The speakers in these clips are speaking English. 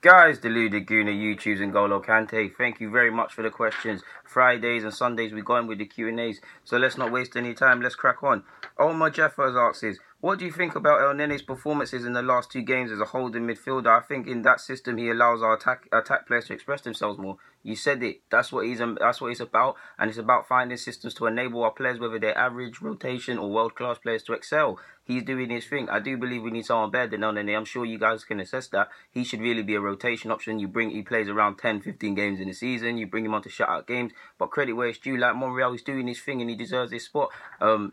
Guys, Deluded Guna, YouTube's and Golo Kante, thank you very much for the questions. Fridays and Sundays we go in with the Q&As, so let's not waste any time, let's crack on. Omar Jeffers asks, what do you think about El Nene's performances in the last two games as a holding midfielder? I think in that system he allows our attack players to express themselves more. You said it. That's what he's about, and it's about finding systems to enable our players, whether they're average, rotation, or world-class players, to excel. He's doing his thing. I do believe we need someone better than El Nene. I'm sure you guys can assess that. He should really be a rotation option. He plays around 10, 15 games in the season. You bring him on to shutout games. But credit where it's due. Like Monreal, he's doing his thing and he deserves his spot.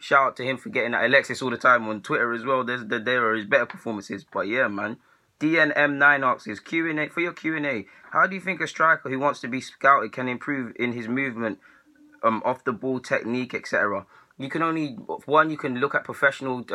Shout out to him for getting at Alexis all the time on Twitter as well. There are his better performances. But yeah, man. DNM9 asks, Q&A, for your Q&A, how do you think a striker who wants to be scouted can improve in his movement, off the ball technique, etc.? You can look at professional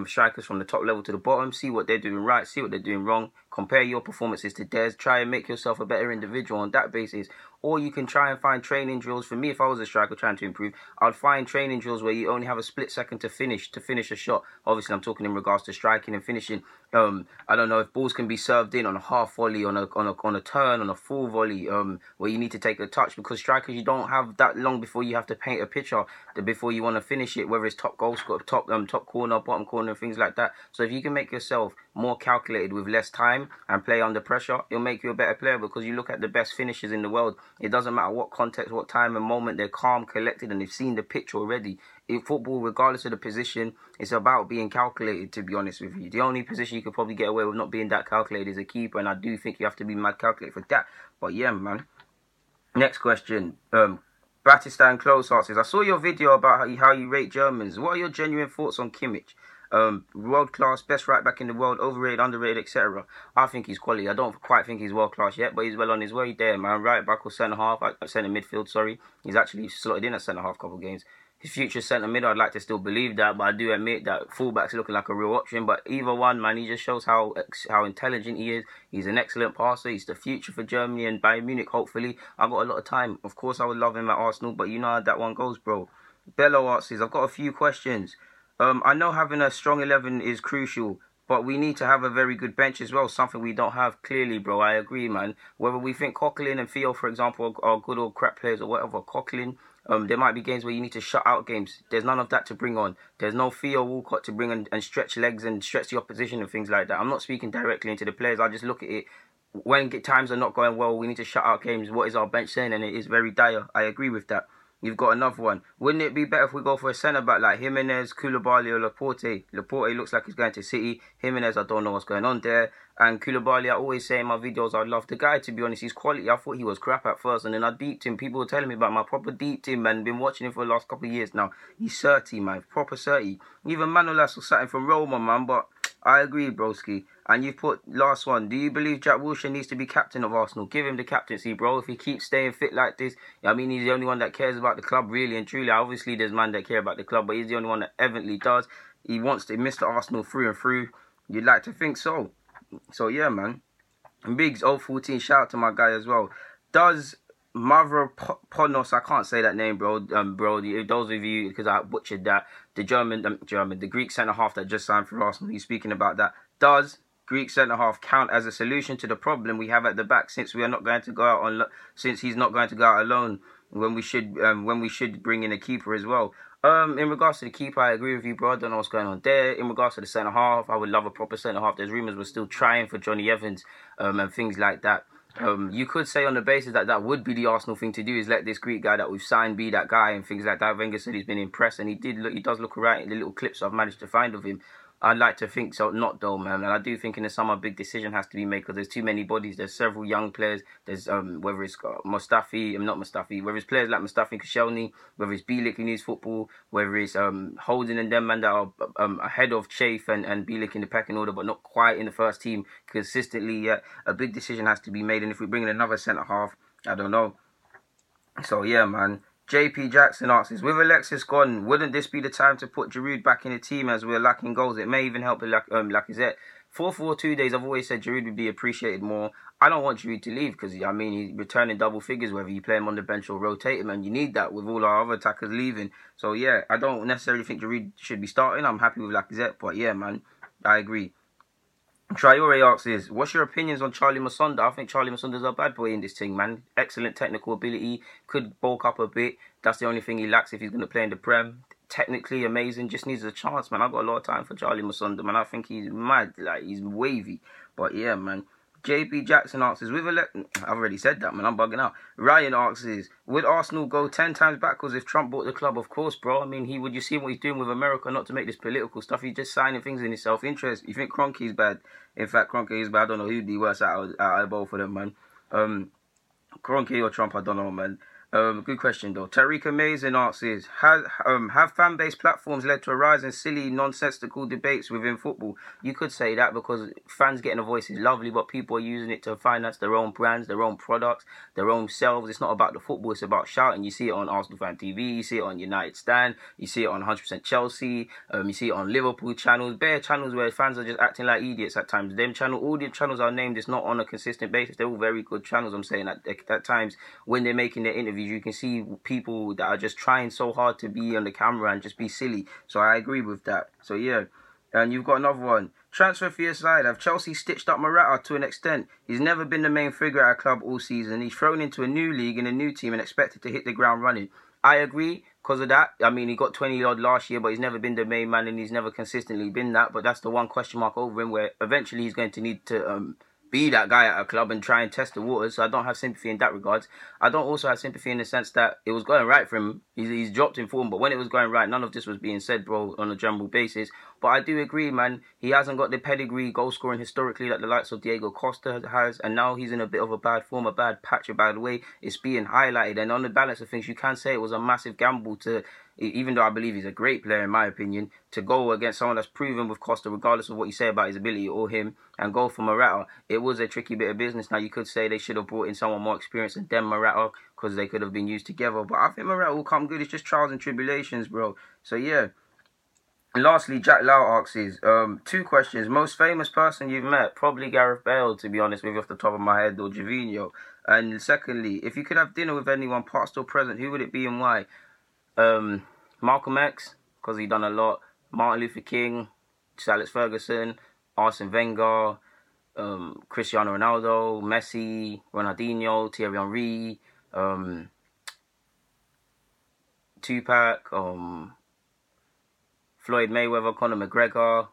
strikers from the top level to the bottom, see what they're doing right, see what they're doing wrong, compare your performances to theirs, try and make yourself a better individual on that basis. Or you can try and find training drills. For me, if I was a striker trying to improve, I'd find training drills where you only have a split second to finish a shot. Obviously, I'm talking in regards to striking and finishing. I don't know if balls can be served in on a half volley, on a turn, on a full volley, where you need to take a touch, because strikers, you don't have that long before you have to paint a picture before you want to finish it, whether it's top goal scorer, top corner, bottom corner, things like that. So if you can make yourself more calculated with less time and play under pressure, it'll make you a better player, because you look at the best finishers in the world. It doesn't matter what context, what time and moment, they're calm, collected, and they've seen the pitch already. In football, regardless of the position, it's about being calculated, to be honest with you. The only position you could probably get away with not being that calculated is a keeper, and I do think you have to be mad calculated for that. But yeah, man. Next question. Batistan Close asks, I saw your video about how you rate Germans. What are your genuine thoughts on Kimmich? World class, best right back in the world, overrated, underrated, etc. I think he's quality. I don't quite think he's world class yet, but he's well on his way there, man. Right back or centre half, centre midfield. Sorry, he's actually slotted in at centre half couple of games. His future centre mid, I'd like to still believe that, but I do admit that fullback's looking like a real option. But either one, man, he just shows how intelligent he is. He's an excellent passer. He's the future for Germany and Bayern Munich. Hopefully, I've got a lot of time. Of course, I would love him at Arsenal, but you know how that one goes, bro. Bello asks, I've got a few questions. I know having a strong 11 is crucial, but we need to have a very good bench as well, something we don't have clearly, bro. I agree, man. Whether we think Coquelin and Theo, for example, are good or crap players or whatever, Coquelin, there might be games where you need to shut out games. There's none of that to bring on. There's no Theo Walcott to bring and stretch legs and stretch the opposition and things like that. I'm not speaking directly into the players. I just look at it. When times are not going well, we need to shut out games. What is our bench saying? And it is very dire. I agree with that. You've got another one. Wouldn't it be better if we go for a centre-back like Jimenez, Koulibaly or Laporte? Laporte looks like he's going to City. Jimenez, I don't know what's going on there. And Koulibaly, I always say in my videos, I love the guy, to be honest. He's quality. I thought he was crap at first, and then I deeped him. People were telling me about my proper deeped him, man. Been watching him for the last couple of years now. He's 30, man. Proper 30. Even Manolas was starting from Roma, man, but I agree, broski. And you've put last one. Do you believe Jack Wilshere needs to be captain of Arsenal? Give him the captaincy, bro. If he keeps staying fit like this, I mean, he's the only one that cares about the club, really and truly. Obviously, there's man that care about the club, but he's the only one that evidently does. He wants to Mr. Arsenal through and through. You'd like to think so. So, yeah, man. And Biggs, 014, shout out to my guy as well. Does Mavropanos, I can't say that name, bro. Those of you, because I butchered that, the Greek centre-half that just signed for Arsenal, he's speaking about that. Does Greek centre-half count as a solution to the problem we have at the back, since he's not going to go out alone when we should bring in a keeper as well? In regards to the keeper, I agree with you, bro. I don't know what's going on there. In regards to the centre-half, I would love a proper centre-half. There's rumours we're still trying for Johnny Evans and things like that. You could say on the basis that would be the Arsenal thing to do, is let this Greek guy that we've signed be that guy and things like that. Wenger said he's been impressed, and he does look alright in the little clips I've managed to find of him. I'd like to think so, not though, man. And I do think in the summer a big decision has to be made, because there's too many bodies. There's several young players. There's whether it's whether it's players like Mustafi and Koscielny, whether it's Bielik who needs football, whether it's Holding and them man that are ahead of Chafe and Bielik in the pecking order, but not quite in the first team consistently yet. A big decision has to be made, and if we bring in another centre half, I don't know. So yeah, man. JP Jackson asks, with Alexis gone, wouldn't this be the time to put Giroud back in the team, as we're lacking goals? It may even help with Lacazette. 4-4-2 days, I've always said Giroud would be appreciated more. I don't want Giroud to leave, because, I mean, he's returning double figures, whether you play him on the bench or rotate him, and you need that with all our other attackers leaving. So, yeah, I don't necessarily think Giroud should be starting. I'm happy with Lacazette, but, yeah, man, I agree. Traore asks, what's your opinions on Charlie Musonda? I think Charlie Musonda's a bad boy in this thing, man. Excellent technical ability. Could bulk up a bit. That's the only thing he lacks if he's going to play in the Prem. Technically amazing. Just needs a chance, man. I've got a lot of time for Charlie Musonda, man. I think he's mad. Like, he's wavy. But yeah, man. JB Jackson asks, I've already said that, man. I'm bugging out. Ryan asks, would Arsenal go 10 times backwards if Trump bought the club? Of course, bro. I mean, you see what he's doing with America, not to make this political stuff. He's just signing things in his self-interest. You think Kroenke's bad? In fact, Kroenke is bad. I don't know who'd be worse out of both of them, man. Kroenke or Trump, I don't know, man. Good question though. Tariq Amazing asks, have fan-based platforms led to a rise in silly, nonsensical debates within football? You could say that because fans getting a voice is lovely, but people are using it to finance their own brands, their own products, their own selves. It's not about the football, it's about shouting. You see it on Arsenal Fan TV, you see it on United Stand, you see it on 100% Chelsea, you see it on Liverpool channels, bare channels where fans are just acting like idiots at times. All the channels are named, it's not on a consistent basis. They're all very good channels, I'm saying. At times, when they're making their interviews, you can see people that are just trying so hard to be on the camera and just be silly. So I agree with that. So yeah. And you've got another one. Transfer fee aside, have Chelsea stitched up Morata to an extent? He's never been the main figure at a club all season. He's thrown into a new league and a new team and expected to hit the ground running. I agree because of that. I mean, he got 20 odd last year, but he's never been the main man and he's never consistently been that. But that's the one question mark over him, where eventually he's going to need to be that guy at a club and try and test the waters. So I don't have sympathy in that regards. I don't also have sympathy in the sense that it was going right for him. He's dropped in form, but when it was going right, none of this was being said, bro, on a general basis. But I do agree, man. He hasn't got the pedigree, goal scoring historically that the likes of Diego Costa has, and now he's in a bit of a bad form, a bad patch, by the way. It's being highlighted, and on the balance of things, you can say it was a massive gamble to, even though I believe he's a great player in my opinion, to go against someone that's proven with Costa, regardless of what you say about his ability or him, and go for Morata. It was a tricky bit of business. Now, you could say they should have brought in someone more experienced than Morata, because they could have been used together. But I think Morata will come good. It's just trials and tribulations, bro. So, yeah. And lastly, Jack Lau asks, 2 questions. Most famous person you've met? Probably Gareth Bale, to be honest with you, off the top of my head, or Jovino. And secondly, if you could have dinner with anyone, past or present, who would it be and why? Malcolm X, because he done a lot. Martin Luther King, Sir Alex Ferguson, Arsene Wenger, Cristiano Ronaldo, Messi, Ronaldinho, Thierry Henry, Tupac, Floyd Mayweather, Conor McGregor.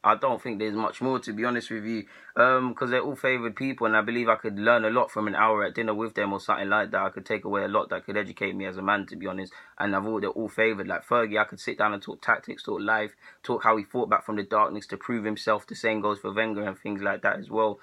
I don't think there's much more, to be honest with you, because they're all favoured people, and I believe I could learn a lot from an hour at dinner with them or something like that. I could take away a lot that could educate me as a man, to be honest, and they're all favoured. Like Fergie, I could sit down and talk tactics, talk life, talk how he fought back from the darkness to prove himself. The same goes for Wenger and things like that as well.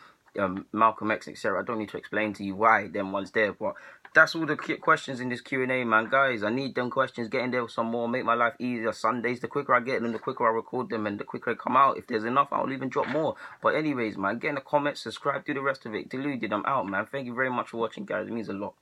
Malcolm X, etc. I don't need to explain to you why them ones there, but that's all the questions in this Q&A, man. Guys, I need them questions. Get in there with some more. Make my life easier. Sundays, the quicker I get them, the quicker I record them, and the quicker they come out. If there's enough, I'll even drop more. But anyways, man, get in the comments, subscribe, do the rest of it. Deluded, I'm out, man. Thank you very much for watching, guys. It means a lot.